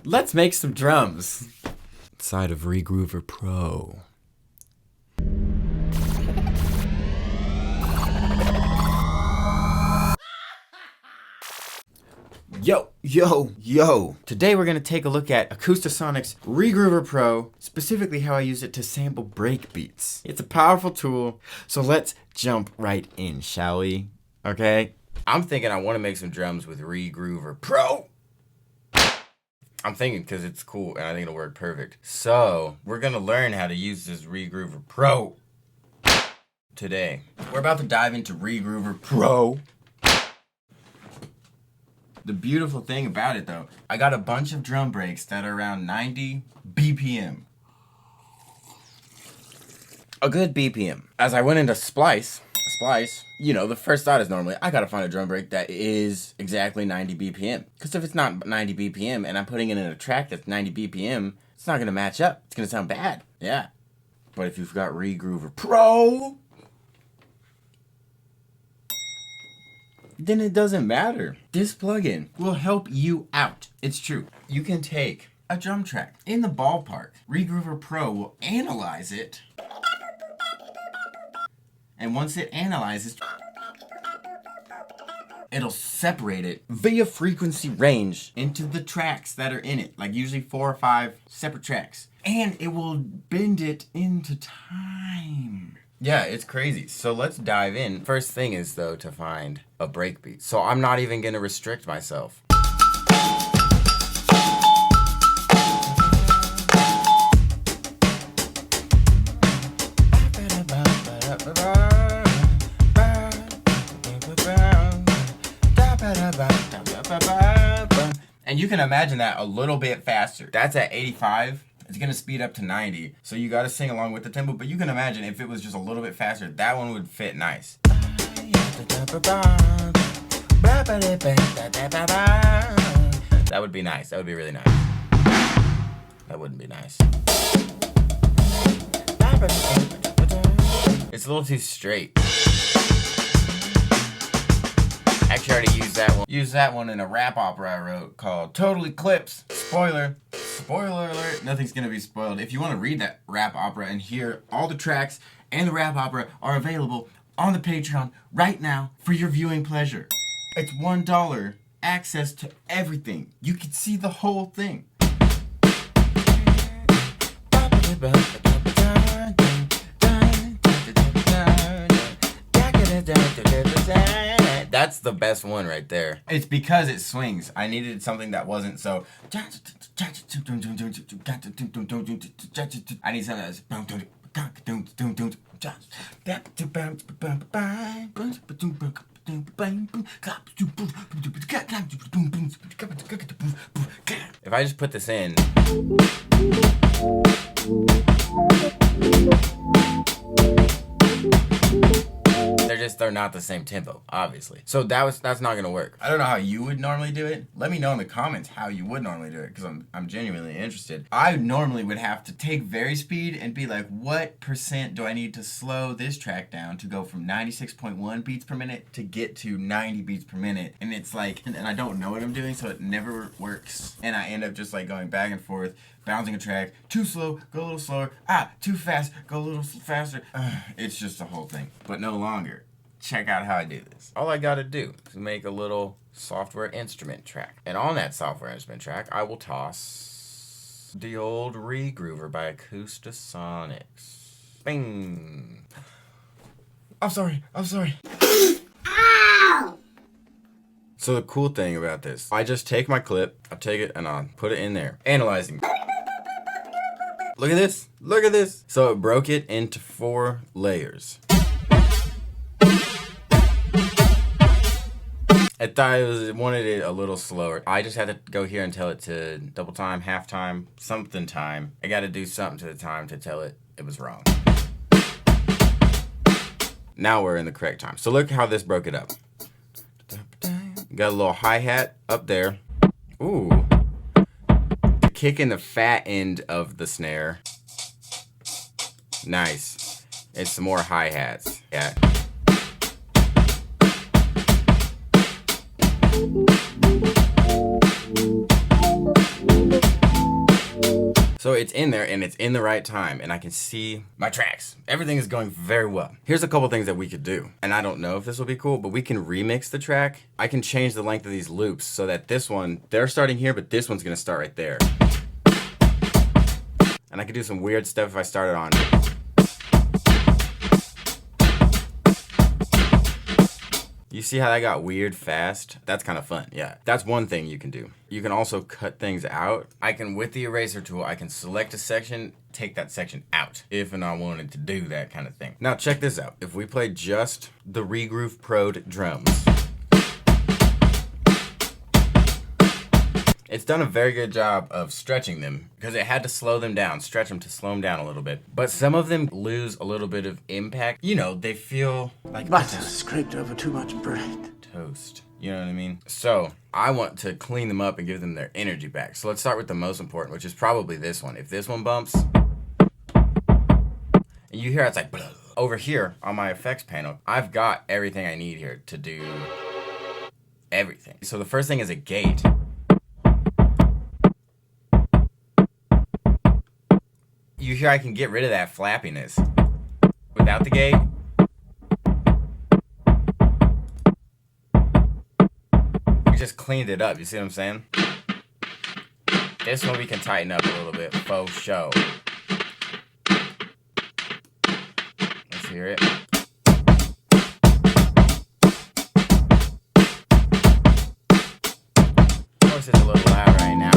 Let's make some drums. Inside of Regroover Pro. Yo. Today we're gonna take a look at Acoustasonics Regroover Pro, specifically how I use it to sample break beats. It's a powerful tool, so let's jump right in, shall we? Okay? I'm thinking I wanna make some drums with Regroover Pro. I'm thinking because it's cool and I think it'll work perfect. So, we're gonna learn how to use this Regroover Pro today. We're about to dive into Regroover Pro. The beautiful thing about it though, I got a bunch of drum breaks that are around 90 BPM. A good BPM. As I went into splice, you know, the first thought is normally, I gotta find a drum break that is exactly 90 BPM. Because if it's not 90 BPM and I'm putting it in a track that's 90 BPM, it's not gonna match up. It's gonna sound bad. Yeah. But if you've got Regroover Pro, then it doesn't matter. This plugin will help you out. It's true. You can take a drum track in the ballpark. Regroover Pro will analyze it. And once it analyzes, it'll separate it via frequency range into the tracks that are in it. Like usually 4 or 5 separate tracks. And it will bend it into time. Yeah, it's crazy. So let's dive in. First thing is though to find a breakbeat. So I'm not even gonna restrict myself. And you can imagine that a little bit faster. That's at 85. It's gonna speed up to 90, so you gotta sing along with the tempo, but you can imagine if it was just a little bit faster, that one would fit nice. That would be nice, that would be really nice. That wouldn't be nice. It's a little too straight. Actually, I already used that one in a rap opera I wrote called Total Eclipse. Spoiler alert, nothing's gonna be spoiled. If you wanna read that rap opera and hear all the tracks and the rap opera are available on the Patreon right now for your viewing pleasure. It's $1, access to everything. You can see the whole thing. That's the best one right there. It's because it swings. I needed something that wasn't so. I need something that's. If I just put this in. They're not the same tempo, obviously. So that's not gonna work. I don't know how you would normally do it. Let me know in the comments how you would normally do it, because I'm genuinely interested. I normally would have to take varispeed and be like, what % do I need to slow this track down to go from 96.1 beats per minute to get to 90 beats per minute? And it's like, and I don't know what I'm doing, so it never works. And I end up just like going back and forth, bouncing a track, too slow, go a little slower, too fast, go a little faster. It's just a whole thing, but no longer. Check out how I do this. All I gotta do is make a little software instrument track. And on that software instrument track, I will toss the old Regroover by Acoustasonics. Bing. I'm sorry. Ow! So the cool thing about this, I just take my clip, I take it and I put it in there. Analyzing. Look at this. So it broke it into 4 layers. I thought it wanted it a little slower. I just had to go here and tell it to double time, half time, something time. I got to do something to the time to tell it was wrong. Now we're in the correct time. So look how this broke it up. Got a little hi-hat up there. Ooh. Kicking the fat end of the snare. Nice. It's some more hi-hats. Yeah. So it's in there and it's in the right time and I can see my tracks. Everything is going very well. Here's a couple things that we could do. And I don't know if this will be cool, but we can remix the track. I can change the length of these loops so that this one, they're starting here, but this one's gonna start right there. And I could do some weird stuff if I started on. You see how that got weird fast? That's kind of fun, yeah. That's one thing you can do. You can also cut things out. I can, with the eraser tool, I can select a section, take that section out, if and I wanted to do that kind of thing. Now check this out. If we play just the Regroover Pro drums, it's done a very good job of stretching them because it had to slow them down, stretch them to slow them down a little bit. But some of them lose a little bit of impact. You know, they feel like butter scraped over too much bread. Toast. You know what I mean? So I want to clean them up and give them their energy back. So let's start with the most important, which is probably this one. If this one bumps, and you hear it's like, blah. Over here on my effects panel, I've got everything I need here to do everything. So the first thing is a gate. You hear I can get rid of that flappiness. Without the gate, we just cleaned it up. You see what I'm saying? This one we can tighten up a little bit. Faux show. Let's hear it. Of course it's a little loud right now.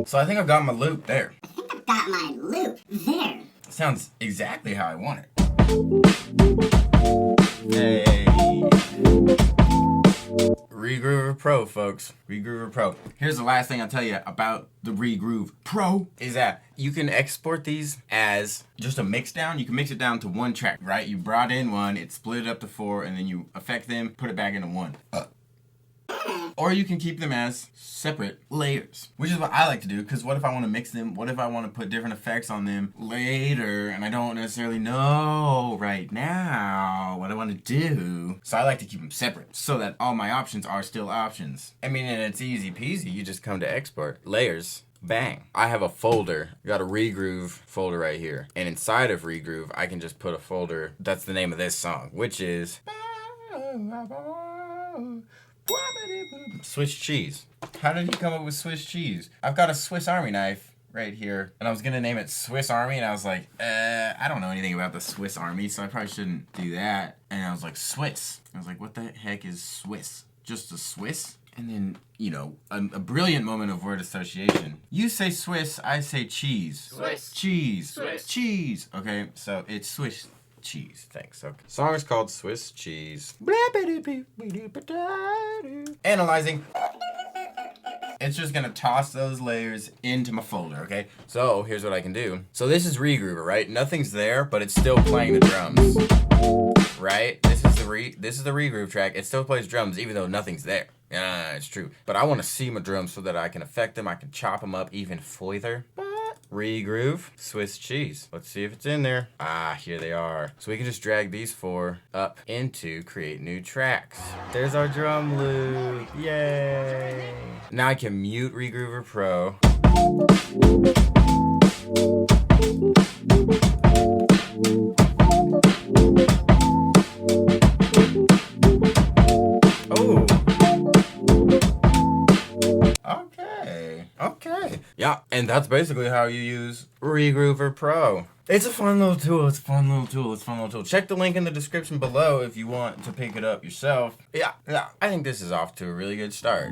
So I think I've got my loop there. I think I've got my loop there. Sounds exactly how I want it. Hey. Regroover Pro, folks. Regroover Pro. Here's the last thing I'll tell you about the Regroover Pro is that you can export these as just a mix down. You can mix it down to one track, right? You brought in one, it split it up to 4, and then you affect them, put it back into 1. Or you can keep them as separate layers, which is what I like to do, because what if I want to mix them? What if I want to put different effects on them later, and I don't necessarily know right now what I want to do? So I like to keep them separate, so that all my options are still options. I mean, and it's easy peasy. You just come to export, layers, bang. I have a folder, got a Regroove folder right here. And inside of Regroove, I can just put a folder, that's the name of this song, which is Swiss cheese. How did he come up with Swiss cheese? I've got a Swiss Army knife right here, and I was gonna name it Swiss Army, and I was like, I don't know anything about the Swiss Army, so I probably shouldn't do that. And I was like, Swiss. I was like, what the heck is Swiss? Just a Swiss? And then, you know, a brilliant moment of word association. You say Swiss, I say cheese. Swiss. Cheese. Swiss. Cheese. Okay, so it's Swiss cheese. Thanks. Okay. Song is called Swiss Cheese. Analyzing. It's just gonna toss those layers into my folder, okay? So here's what I can do. So this is Regroover, right? Nothing's there, but it's still playing the drums, right? This is the Regroove track. It still plays drums, even though nothing's there. Yeah, it's true. But I want to see my drums so that I can affect them. I can chop them up even further. Regroove, Swiss cheese. Let's see if it's in there. Ah, here they are. So we can just drag these 4 up into create new tracks. There's our drum loop. Yay. Now I can mute Regroover Pro. Oh. Okay. Yeah, and that's basically how you use Regroover Pro. It's a fun little tool. Check the link in the description below if you want to pick it up yourself. Yeah, I think this is off to a really good start.